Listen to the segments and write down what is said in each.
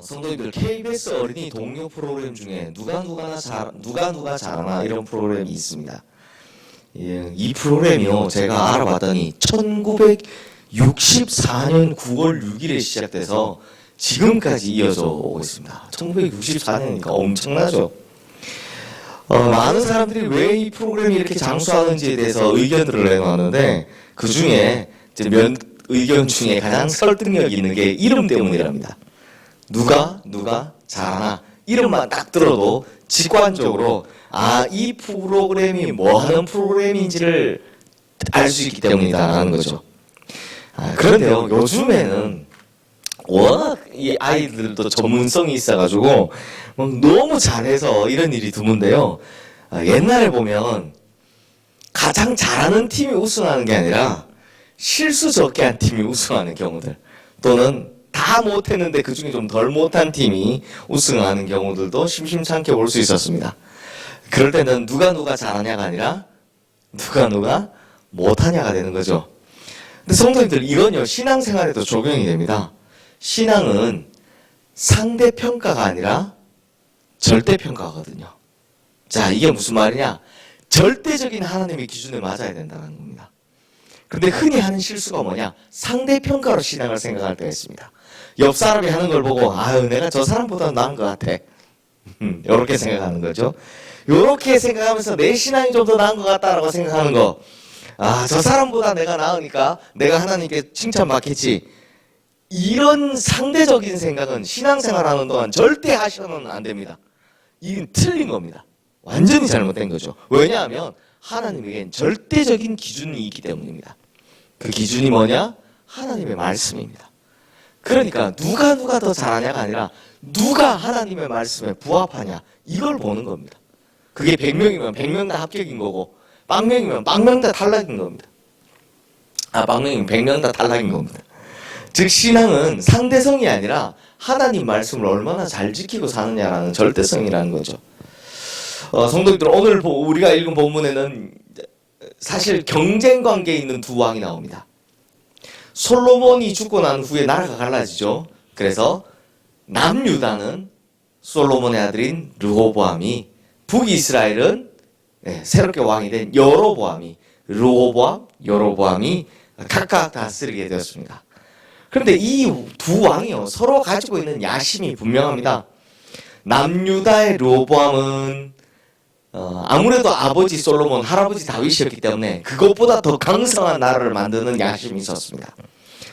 성도님들, KBS 어린이 동요 프로그램 중에 누가 잘하나 이런 프로그램이 있습니다. 예, 이 프로그램이요, 제가 알아봤더니 1964년 9월 6일에 시작돼서 지금까지 이어져 오고 있습니다. 1964년이니까 엄청나죠. 많은 사람들이 왜 이 프로그램이 이렇게 장수하는지에 대해서 의견들을 내놓았는데, 그 중에 몇 의견 중에 가장 설득력 있는 게 이름 때문이랍니다. 누가 잘하나, 이름만 딱 들어도 직관적으로 이 프로그램이 뭐 하는 프로그램인지를 알 수 있기 때문이다라는 거죠. 그런데요, 요즘에는 워낙 이 아이들도 전문성이 있어가지고 너무 잘해서 이런 일이 드문데요. 옛날에 보면 가장 잘하는 팀이 우승하는 게 아니라 실수 적게 한 팀이 우승하는 경우들, 또는 다 못했는데 그 중에 좀 덜 못한 팀이 우승하는 경우들도 심심찮게 볼 수 있었습니다. 그럴 때는 누가 잘하냐가 아니라 누가 못하냐가 되는 거죠. 근데 성도님들, 이건요, 신앙생활에도 적용이 됩니다. 신앙은 상대평가가 아니라 절대평가거든요. 자, 이게 무슨 말이냐? 절대적인 하나님의 기준에 맞아야 된다는 겁니다. 그런데 흔히 하는 실수가 뭐냐? 상대평가로 신앙을 생각할 때가 있습니다. 옆 사람이 하는 걸 보고 내가 저 사람보다 나은 것 같아, 이렇게 생각하는 거죠. 이렇게 생각하면서 내 신앙이 좀 더 나은 것 같다라고 생각하는 거, 저 사람보다 내가 나으니까 내가 하나님께 칭찬받겠지, 이런 상대적인 생각은 신앙생활하는 동안 절대 하셔는 안 됩니다. 이건 틀린 겁니다. 완전히 잘못된 거죠. 왜냐하면 하나님에겐 절대적인 기준이 있기 때문입니다. 그 기준이 뭐냐? 하나님의 말씀입니다. 그러니까 누가 더 잘하냐가 아니라 누가 하나님의 말씀에 부합하냐, 이걸 보는 겁니다. 그게 100명이면 100명 다 합격인 거고, 빵명이면 빵명 다 탈락인 겁니다. 빵명이면 100명 다 탈락인 겁니다. 즉, 신앙은 상대성이 아니라 하나님 말씀을 얼마나 잘 지키고 사느냐라는 절대성이라는 거죠. 성도님들, 오늘 우리가 읽은 본문에는 사실 경쟁 관계에 있는 두 왕이 나옵니다. 솔로몬이 죽고 난 후에 나라가 갈라지죠. 그래서 남유다는 솔로몬의 아들인 르호보암이, 북이스라엘은 새롭게 왕이 된 여로보암이, 르호보암, 여로보암이 각각 다스리게 되었습니다. 그런데 이 두 왕이요, 서로 가지고 있는 야심이 분명합니다. 남유다의 르호보암은 아무래도 아버지 솔로몬, 할아버지 다윗이었기 때문에 그것보다 더 강성한 나라를 만드는 야심이 있었습니다.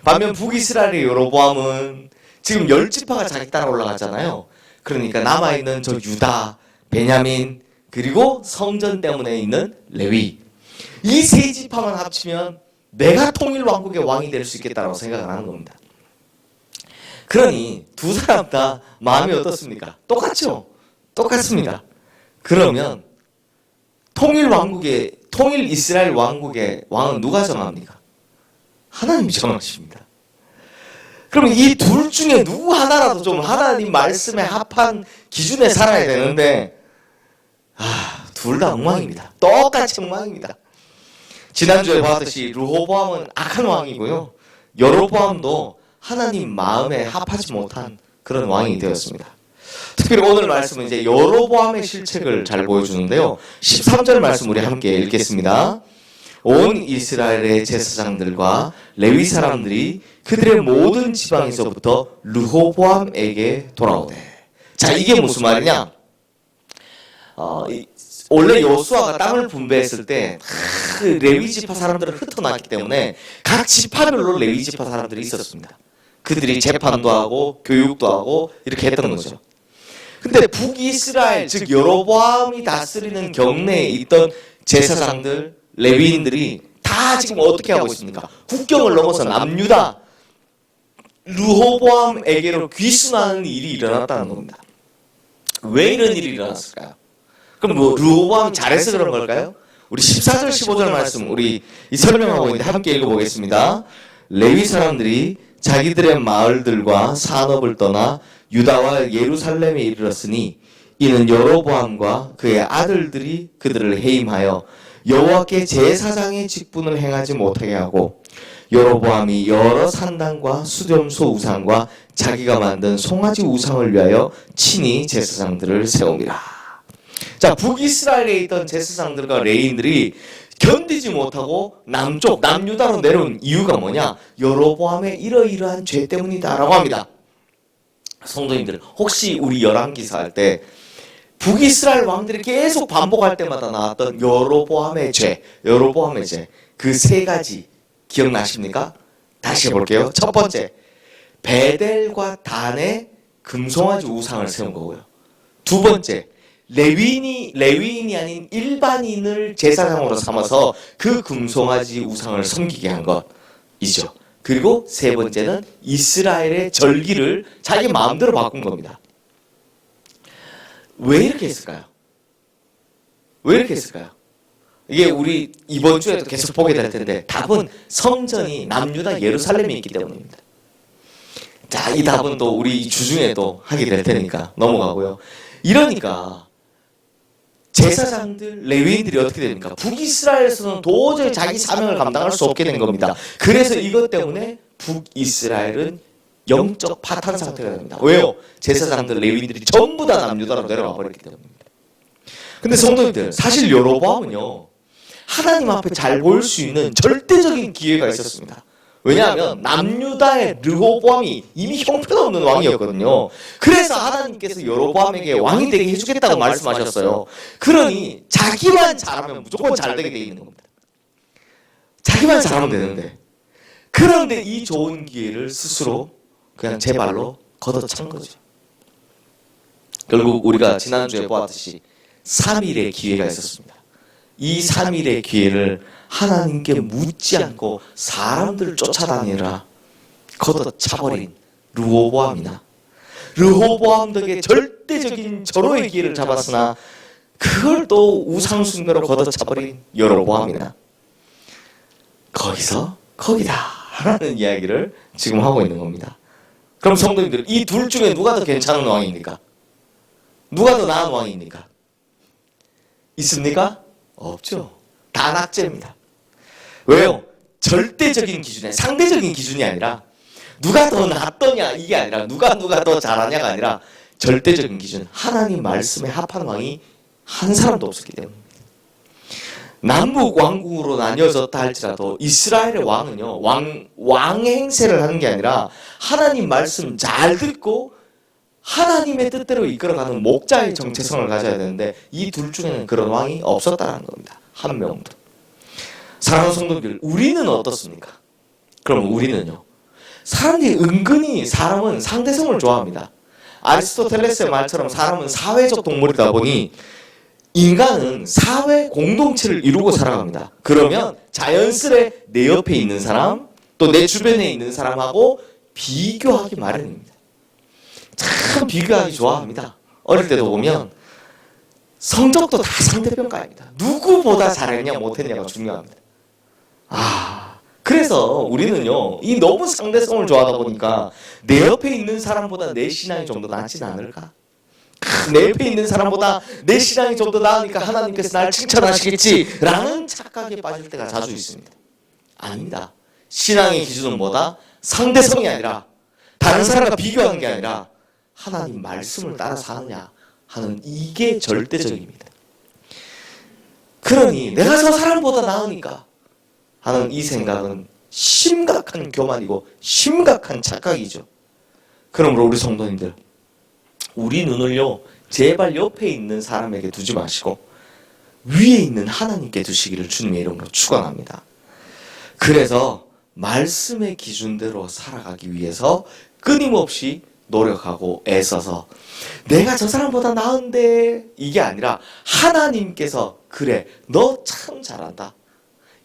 반면 북이스라엘의 여로보암은 지금 10지파가 자기 따라 올라갔잖아요. 그러니까 남아있는 저 유다, 베냐민, 그리고 성전 때문에 있는 레위, 이 세 지파만 합치면 내가 통일 왕국의 왕이 될 수 있겠다고 생각을 하는 겁니다. 그러니 두 사람 다 마음이 어떻습니까? 똑같죠? 똑같습니다. 그러면 통일 이스라엘 왕국의 왕은 누가 정합니까? 하나님이 정하십니다. 그럼 이 둘 중에 누구 하나라도 좀 하나님 말씀에 합한 기준에 살아야 되는데, 둘 다 엉망입니다. 똑같이 엉망입니다. 지난주에 봤듯이 르호보암은 악한 왕이고요, 여로보암도 하나님 마음에 합하지 못한 그런 왕이 되었습니다. 특별히 오늘 말씀은 이제 여로보암의 실책을 잘 보여주는데요. 13절 말씀 우리 함께 읽겠습니다. 온 이스라엘의 제사장들과 레위 사람들이 그들의 모든 지방에서부터 르호보암에게 돌아오되. 자, 이게 무슨 말이냐? 원래 여호수아가 땅을 분배했을 때 레위 지파 사람들은 흩어났기 때문에 각 지파별로 레위 지파 사람들이 있었습니다. 그들이 재판도 하고 교육도 하고 이렇게 했던 거죠. 근데 북이스라엘, 즉 여로보암이 다스리는 경내에 있던 제사장들, 레위인들이 다 지금 어떻게 하고 있습니까? 국경을 넘어서 남유다, 르호보암에게로 귀순하는 일이 일어났다는 겁니다. 왜 이런 일이 일어났을까요? 그럼 르호보암이 잘해서 그런 걸까요? 우리 14절 15절 말씀 우리 설명하고 있는데 함께 읽어보겠습니다. 레위 사람들이 자기들의 마을들과 산업을 떠나 유다와 예루살렘에 이르렀으니 이는 여로보암과 그의 아들들이 그들을 해임하여 여호와께 제사장의 직분을 행하지 못하게 하고 여로보암이 여러 산당과 수렴소 우상과 자기가 만든 송아지 우상을 위하여 친히 제사장들을 세웁니다. 자, 북이스라엘에 있던 제사장들과 레위인들이 견디지 못하고 남쪽 남유다로 내려온 이유가 뭐냐? 여로보암의 이러이러한 죄 때문이다라고 합니다. 성도님들, 혹시 우리 열왕기사 할 때 북이스라엘 왕들이 계속 반복할 때마다 나왔던 여로보암의 죄 그 세 가지 기억나십니까? 다시 해볼게요. 첫 번째, 베델과 단에 금송아지 우상을 세운 거고요. 두 번째, 레위인이 아닌 일반인을 제사장으로 삼아서 그 금송아지 우상을 섬기게 한 것이죠. 그리고 세 번째는 이스라엘의 절기를 자기 마음대로 바꾼 겁니다. 왜 이렇게 했을까요? 왜 이렇게 했을까요? 이게 우리 이번 주에도 계속 보게 될 텐데 답은 성전이 남유다 예루살렘에 있기 때문입니다. 자, 이 답은 또 우리 주중에도 하게 될 테니까 넘어가고요. 이러니까 제사장들, 레위인들이 어떻게 됩니까? 북이스라엘에서는 도저히 자기 사명을 감당할 수 없게 된 겁니다. 그래서 이것 때문에 북이스라엘은 영적 파탄 상태가 됩니다. 왜요? 제사장들, 레위인들이 전부 다 남유다로 내려와 버렸기 때문입니다. 근데 성도님들, 사실 여로보암은요, 하나님 앞에 잘 보일 수 있는 절대적인 기회가 있었습니다. 왜냐하면 남유다의 르호보암이 이미 형편없는 왕이었거든요. 그래서 하나님께서 여로보암에게 왕이 되게 해주겠다고 말씀하셨어요. 그러니 자기만 잘하면 무조건 잘 되게 돼 있는 겁니다. 자기만 잘하면 되는데, 그런데 이 좋은 기회를 스스로 그냥 제 발로 걷어찬 거죠. 결국 우리가 지난주에 보았듯이 3일의 기회가 있었습니다. 이 3일의 기회를 하나님께 묻지 않고 사람들을 쫓아다니라 걷어차버린 르호보암이나 르호보암 덕에 절대적인 절호의 기회를 잡았으나 그걸 또 우상숭배로 걷어차버린 여로보암이나 거기서 거기다 하는 이야기를 지금 하고 있는 겁니다. 그럼 성도님들, 이 둘 중에 누가 더 괜찮은 왕입니까? 누가 더 나은 왕입니까? 있습니까? 없죠. 다 낙제입니다. 왜요? 절대적인 기준에 상대적인 기준이 아니라 누가 더 낫더냐 이게 아니라 누가 더 잘하냐가 아니라 절대적인 기준, 하나님 말씀에 합한 왕이 한 사람도 없었기 때문입니다. 남북 왕국으로 나뉘어졌다 할지라도 이스라엘의 왕은요, 왕 행세를 하는 게 아니라 하나님 말씀 잘 듣고 하나님의 뜻대로 이끌어가는 목자의 정체성을 가져야 되는데 이 둘 중에는 그런 왕이 없었다는 겁니다. 한 명도. 사랑하는 성도들, 우리는 어떻습니까? 그럼 우리는요, 사람들이 은근히 사람은 상대성을 좋아합니다. 아리스토텔레스의 말처럼 사람은 사회적 동물이다 보니 인간은 사회 공동체를 이루고 살아갑니다. 그러면 자연스레 내 옆에 있는 사람, 또 내 주변에 있는 사람하고 비교하기 마련입니다. 참 비교하기 좋아합니다. 어릴 때도 보면 성적도 다 상대평가입니다. 누구보다 잘했냐 못했냐가 중요합니다. 그래서 우리는요, 이 너무 상대성을 좋아하다 보니까 내 옆에 있는 사람보다 내 신앙이 좀 더 낫진 않을까? 내 옆에 있는 사람보다 내 신앙이 좀 더 나으니까 하나님께서 날 칭찬하시겠지라는 착각에 빠질 때가 자주 있습니다. 아닙니다. 신앙의 기준은 뭐다? 상대성이 아니라 다른 사람과 비교하는 게 아니라 하나님 말씀을 따라 사느냐 하는 이게 절대적입니다. 그러니 내가 저 사람보다 나으니까 하는 이 생각은 심각한 교만이고 심각한 착각이죠. 그러므로 우리 성도님들, 우리 눈을요, 제발 옆에 있는 사람에게 두지 마시고 위에 있는 하나님께 두시기를 주님의 이름으로 축원합니다. 그래서 말씀의 기준대로 살아가기 위해서 끊임없이 노력하고 애써서 내가 저 사람보다 나은데 이게 아니라 하나님께서 그래 너 참 잘한다,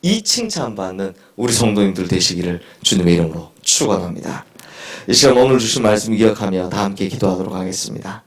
이 칭찬받는 우리 성도님들 되시기를 주님의 이름으로 축원합니다. 이 시간 오늘 주신 말씀 기억하며 다 함께 기도하도록 하겠습니다.